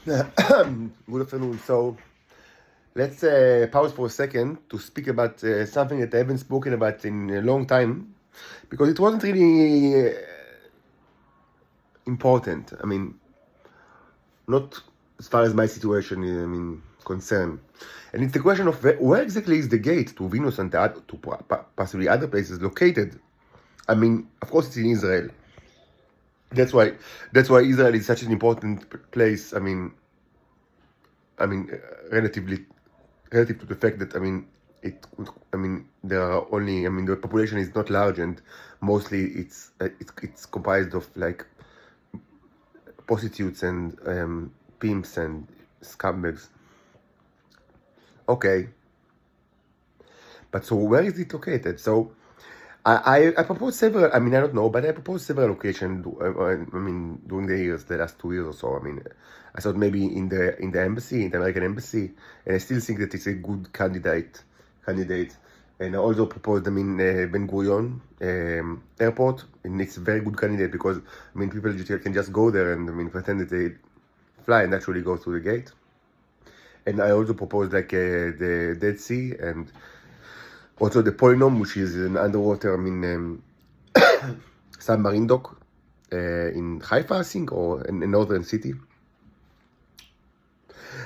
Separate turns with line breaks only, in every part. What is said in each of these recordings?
Good afternoon. So let's pause for a second to speak about something that I haven't spoken about in a long time because it wasn't really important. I mean, not as far as my situation, concerned. And it's the question of where exactly is the gate to Venus and to possibly other places located. I mean, of course, it's in Israel. That's why Israel is such an important place. Relatively relative to the fact that there are only the population is not large and mostly it's comprised of like prostitutes and pimps and scumbags. Okay, but so where is it located? So I proposed several. I don't know, but I proposed several locations. During the years, the last 2 years or so. I thought maybe in the embassy, in the American embassy, and I still think that it's a good candidate. And I also proposed Ben Gurion airport, and it's a very good candidate because people can just go there and pretend that they fly and actually go through the gate. And I also proposed like the Dead Sea and also the Polynom, which is an underwater submarine dock in Haifa, I think, or in a northern city.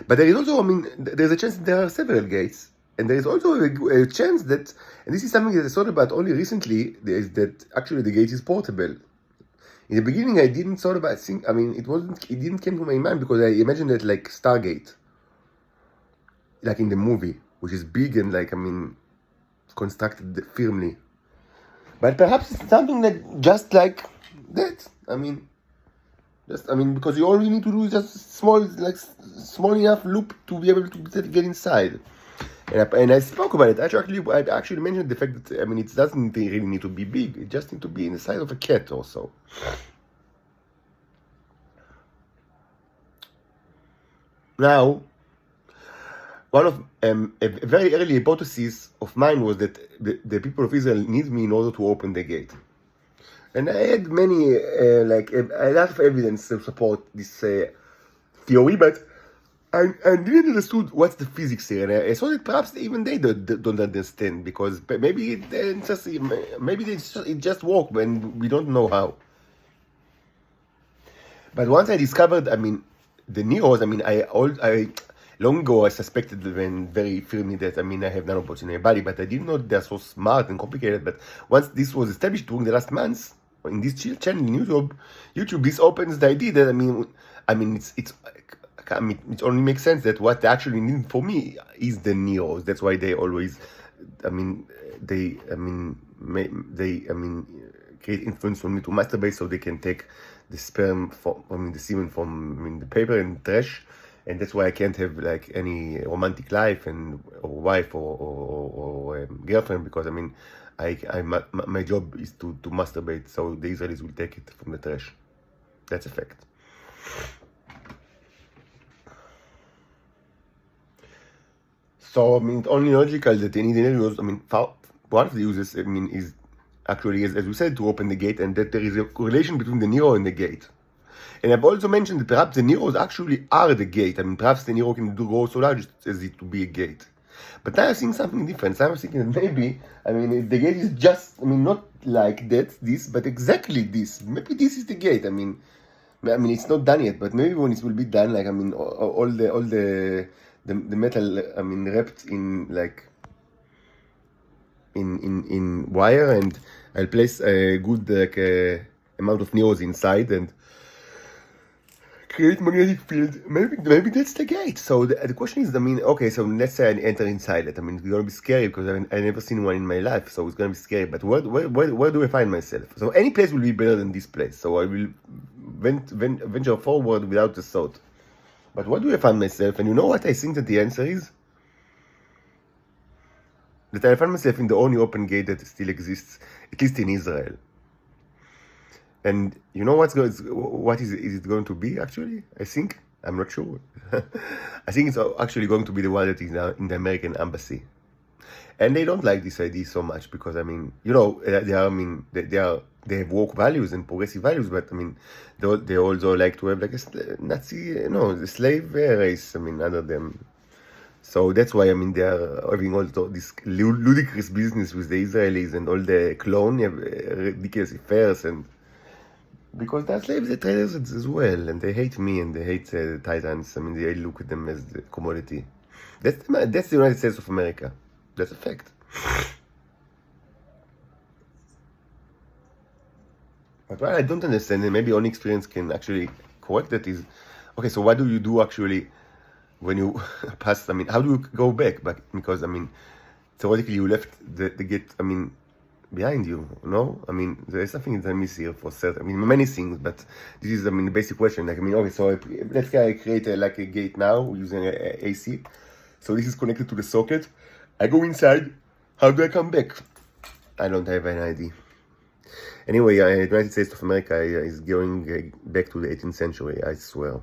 But there is also, there's a chance that there are several gates. And there is also a chance that, and this is something that I thought about only recently, is that actually the gate is portable. In the beginning, I didn't thought about, it didn't came to my mind because I imagined it like Stargate. Like in the movie, which is big and constructed firmly. But perhaps it's something that just like that. Because all you need to do is just small enough loop to be able to get inside. And I spoke about it. I actually mentioned the fact that it doesn't really need to be big. It just needs to be in the size of a cat or so. Now, one of a very early hypothesis of mine was that the people of Israel need me in order to open the gate. And I had many, a lot of evidence to support this theory, but I didn't understand what's the physics here. And I thought that perhaps even they don't understand, because maybe it just worked and we don't know how. But once I discovered, the Neros, I long ago I suspected very firmly that I have nanobots in my body, but I didn't know they're so smart and complicated. But once this was established during the last months in this channel in YouTube, this opens the idea that it only makes sense that what they actually need for me is the Neros. That's why they always, they create influence on me to masturbate so they can take the sperm the semen from the paper and trash. And that's why I can't have like any romantic life or wife or girlfriend, because my job is to masturbate, so the Israelis will take it from the trash. That's a fact. So it's only logical that they need an Neros. One of the uses is actually, as we said, to open the gate, and that there is a correlation between the Nero and the gate. And I've also mentioned that perhaps the Neros actually are the gate. Perhaps the Nero can grow so large as it to be a gate. But now I'm seeing something different. So I'm thinking that maybe, the gate is just, not like that, but exactly this. Maybe this is the gate. It's not done yet, but maybe when it will be done, all the metal, wrapped in in wire, and I'll place a good amount of Neros inside and create magnetic field. Maybe that's the gate. So the question is, okay, so let's say I enter inside it. It's gonna be scary because I never seen one in my life, so it's gonna be scary. But where do I find myself? So any place will be better than this place. So I will venture forward without a thought. But where do I find myself? And you know what I think that the answer is? That I find myself in the only open gate that still exists, at least in Israel. And you know what is it going to be, actually? I think, I'm not sure. I think it's actually going to be the one that is now in the American embassy. And they don't like this idea so much because, they are they have woke values and progressive values, but I mean, they also like to have like a Nazi, no, the slave race. I mean, under them. So that's why I mean they are having also this ludicrous business with the Israelis and all the colonial ridiculous affairs, and because they're slaves, they're traders as well, and they hate me and they hate the Titans. I mean, they look at them as the commodity. That's the United States of America. That's a fact. But what I don't understand, and maybe only experience can actually correct that, is okay. So what do you do actually when you pass? I mean, how do you go back? But because I mean, theoretically you left the gate. I mean, behind you. No, I mean, there's something that I miss here for certain. I mean, many things, but this is I mean the basic question. Like I mean, okay, so let's say I create like a gate now using a AC. So this is connected to the socket. I go inside. How do I come back? I don't have any idea. Anyway, the United States of America is going back to the 18th century, I swear.